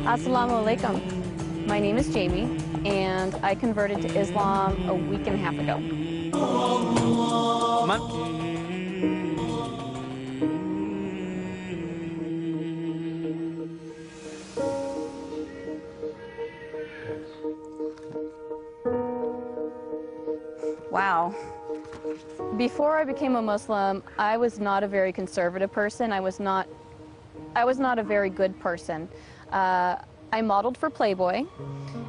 Assalamu alaikum. My name is Jamie, and I converted to Islam a week and a half ago. Wow. Before I became a Muslim, I was not a very conservative person. I was not a very good person. I modeled for Playboy.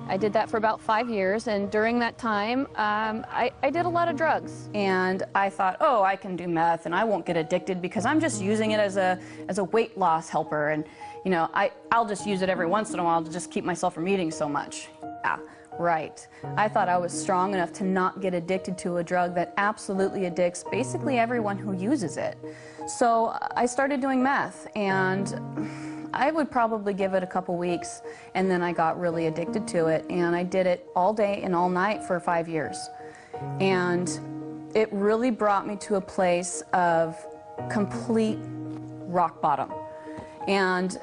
I did that for about 5 years, and during that time, I did a lot of drugs. And I thought, oh, I can do meth, and I won't get addicted because I'm just using it as a weight loss helper, and you know, I'll just use it every once in a while to just keep myself from eating so much. Yeah, right. I thought I was strong enough to not get addicted to a drug that absolutely addicts basically everyone who uses it. So I started doing meth, and I would probably give it a couple weeks, and then I got really addicted to it, and I did it all day and all night for 5 years. And it really brought me to a place of complete rock bottom. And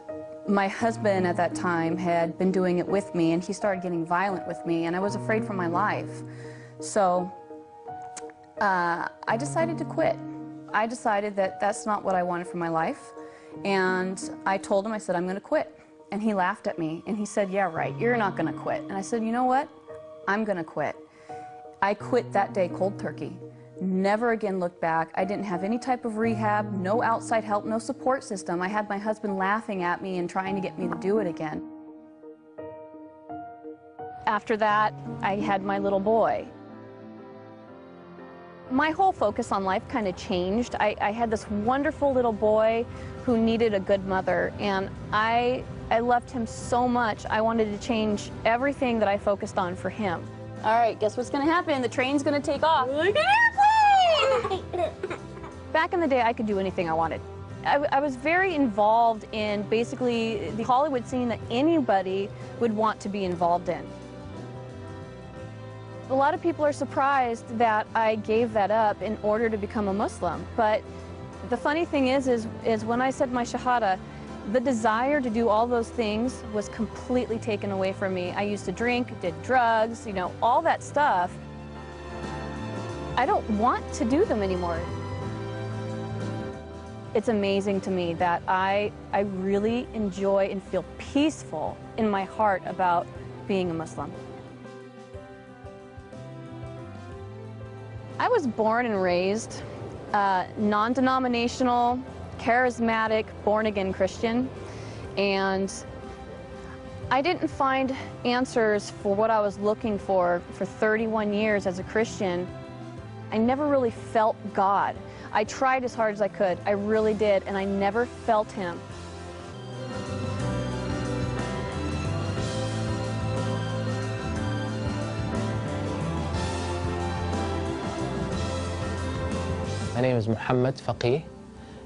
my husband at that time had been doing it with me, and he started getting violent with me, and I was afraid for my life. So I decided to quit. I decided that that's not what I wanted for my life. And I told him, I said, I'm going to quit. And he laughed at me, and he said, yeah, right, you're not going to quit. And I said, you know what? I'm going to quit. I quit that day cold turkey. Never again looked back. I didn't have any type of rehab, no outside help, no support system. I had my husband laughing at me and trying to get me to do it again. After that, I had my little boy. My whole focus on life kind of changed. I had this wonderful little boy who needed a good mother, and I loved him so much. I wanted to change everything that I focused on for him. All right, guess what's going to happen? The train's going to take off. Like an airplane! Back in the day, I could do anything I wanted. I was very involved in basically the Hollywood scene that anybody would want to be involved in. A lot of people are surprised that I gave that up in order to become a Muslim. But the funny thing is when I said my Shahada, the desire to do all those things was completely taken away from me. I used to drink, did drugs, you know, all that stuff. I don't want to do them anymore. It's amazing to me that I really enjoy and feel peaceful in my heart about being a Muslim. I was born and raised non-denominational, charismatic, born-again Christian, and I didn't find answers for what I was looking for 31 years as a Christian. I never really felt God. I tried as hard as I could, I really did, and I never felt Him. My name is Muhammad Faqih,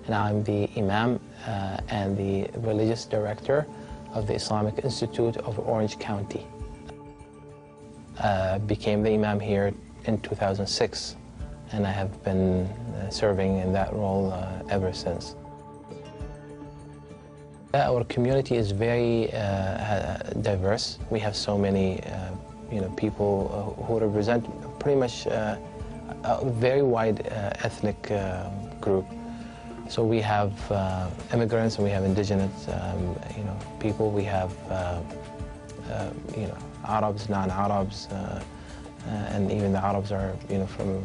and I'm the Imam and the Religious Director of the Islamic Institute of Orange County. Became the Imam here in 2006, and I have been serving in that role ever since. Our community is very diverse. We have so many people who represent pretty much a very wide ethnic group. So we have immigrants and we have indigenous people. We have Arabs, non-Arabs, and even the Arabs are from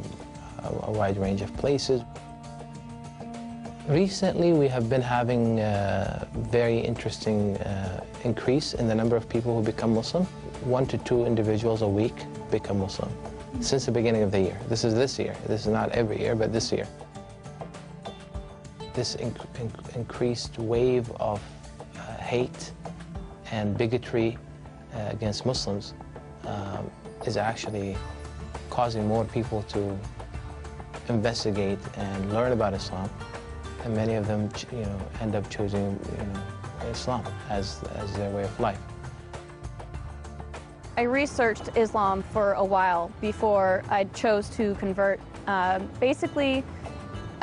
a wide range of places. Recently, we have been having a very interesting increase in the number of people who become Muslim. 1 to 2 individuals a week become Muslim since the beginning of the year. This is this year. This is not every year, but this year. This increased wave of hate and bigotry against Muslims is actually causing more people to investigate and learn about Islam, and many of them, end up choosing, Islam as their way of life. I researched Islam for a while before I chose to convert. Basically,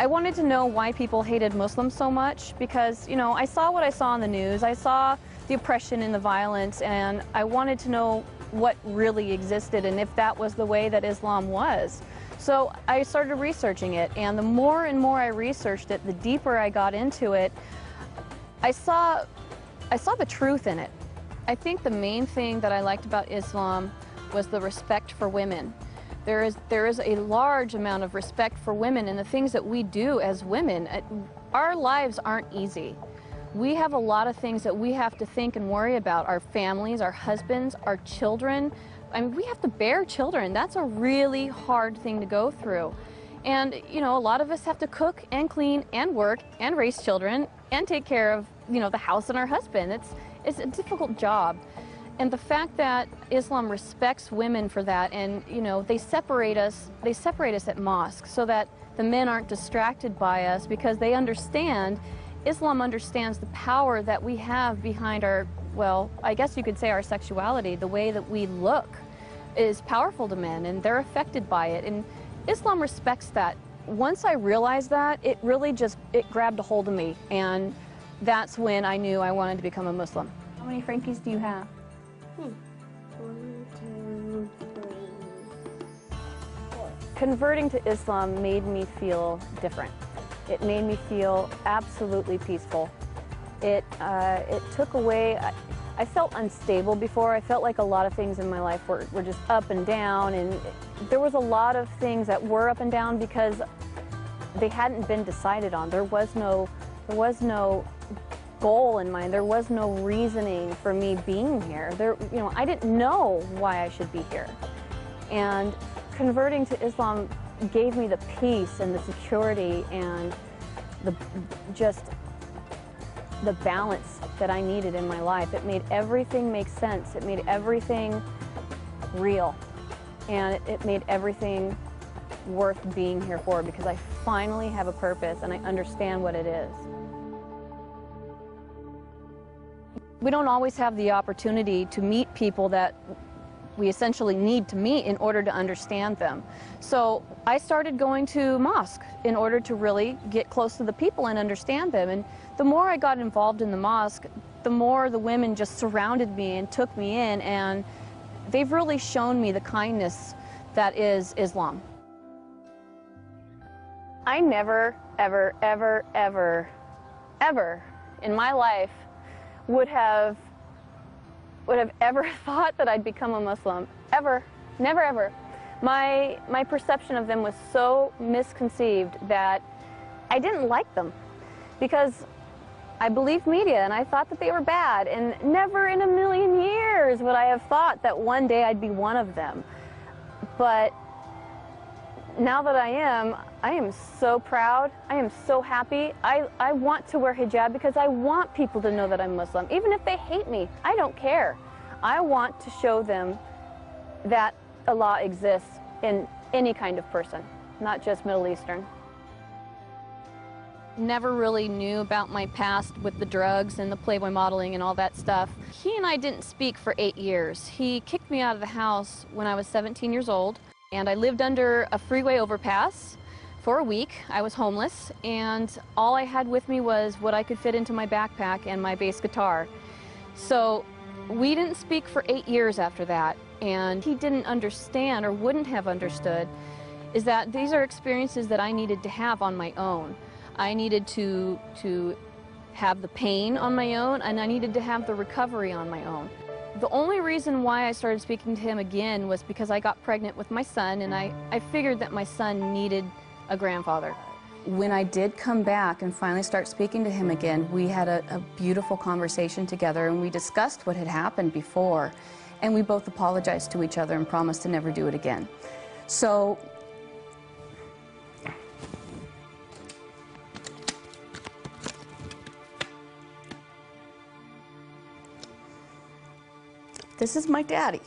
I wanted to know why people hated Muslims so much because, you know, I saw what I saw on the news. I saw the oppression and the violence, and I wanted to know what really existed and if that was the way that Islam was. So I started researching it, and the more and more I researched it, the deeper I got into it, I saw the truth in it. I think the main thing that I liked about Islam was the respect for women. There is a large amount of respect for women and the things that we do as women. Our lives aren't easy. We have a lot of things that we have to think and worry about. Our families, our husbands, our children. I mean, we have to bear children. That's a really hard thing to go through. And, you know, a lot of us have to cook and clean and work and raise children and take care of, you know, the house and our husband. It's a difficult job. And the fact that Islam respects women for that, and, you know, they separate us at mosques so that the men aren't distracted by us, because they understand, Islam understands the power that we have behind our, well, I guess you could say our sexuality. The way that we look is powerful to men, and they're affected by it. And Islam respects that. Once I realized that, it really it grabbed a hold of me, and that's when I knew I wanted to become a Muslim. How many Frankies do you have? 1, 2, 3, 4. Converting to Islam made me feel different. It made me feel absolutely peaceful. It took away, I felt unstable before. I felt like a lot of things in my life were just up and down, and there was a lot of things that were up and down because they hadn't been decided on. There was no goal in mind. There was no reasoning for me being here. You know, I didn't know why I should be here. And converting to Islam gave me the peace and the security and the balance that I needed in my life. It made everything make sense. It made everything real. And it made everything worth being here for, because I finally have a purpose and I understand what it is. We don't always have the opportunity to meet people that we essentially need to meet in order to understand them. So I started going to mosque in order to really get close to the people and understand them. And the more I got involved in the mosque, the more the women just surrounded me and took me in, and they've really shown me the kindness that is Islam. I never, ever, ever, ever, ever in my life would have ever thought that I'd become a Muslim. Ever. Never, ever. My perception of them was so misconceived that I didn't like them, because I believed media and I thought that they were bad, and never in a million years would I have thought that one day I'd be one of them. But now that I am so proud. I am so happy. I want to wear hijab because I want people to know that I'm Muslim. Even if they hate me, I don't care. I want to show them that Allah exists in any kind of person, not just Middle Eastern. Never really knew about my past with the drugs and the Playboy modeling and all that stuff. He and I didn't speak for 8 years. He kicked me out of the house when I was 17 years old. And I lived under a freeway overpass for a week. I was homeless, and all I had with me was what I could fit into my backpack and my bass guitar. So we didn't speak for 8 years after that, and he didn't understand, or wouldn't have understood, is that these are experiences that I needed to have on my own. I needed to have the pain on my own, and I needed to have the recovery on my own. The only reason why I started speaking to him again was because I got pregnant with my son, and I figured that my son needed a grandfather. When I did come back and finally start speaking to him again, we had a beautiful conversation together, and we discussed what had happened before, and we both apologized to each other and promised to never do it again. So this is my daddy,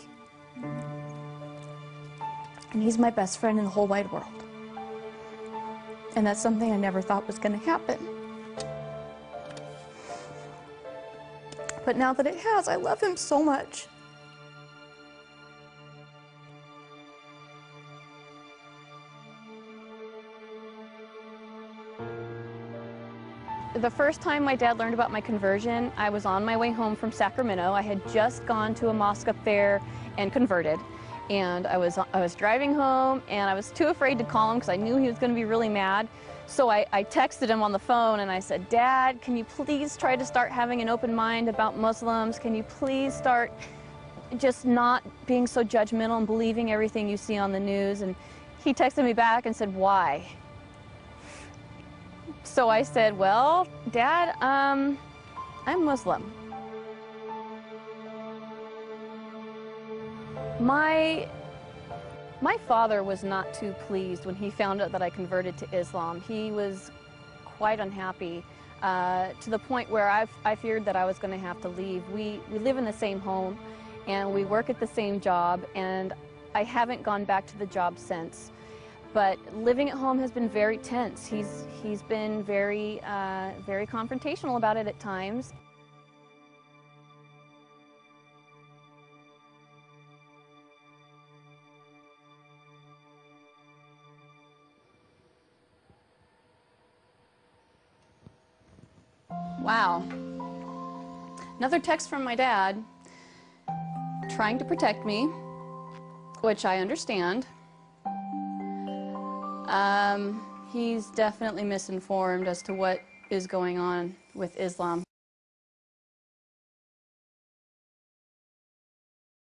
and he's my best friend in the whole wide world. And that's something I never thought was going to happen. But now that it has, I love him so much. The first time my dad learned about my conversion, I was on my way home from Sacramento. I had just gone to a mosque up there and converted. And I was driving home, and I was too afraid to call him because I knew he was going to be really mad. So I texted him on the phone and I said, "Dad, can you please try to start having an open mind about Muslims? Can you please start just not being so judgmental and believing everything you see on the news?" And he texted me back and said, "Why?" So I said, "Well, Dad, I'm Muslim." My father was not too pleased when he found out that I converted to Islam. He was quite unhappy to the point where I feared that I was going to have to leave. We live in the same home and we work at the same job, and I haven't gone back to the job since. But living at home has been very tense. He's been very confrontational about it at times. Wow. Another text from my dad, trying to protect me, which I understand. He's definitely misinformed as to what is going on with Islam.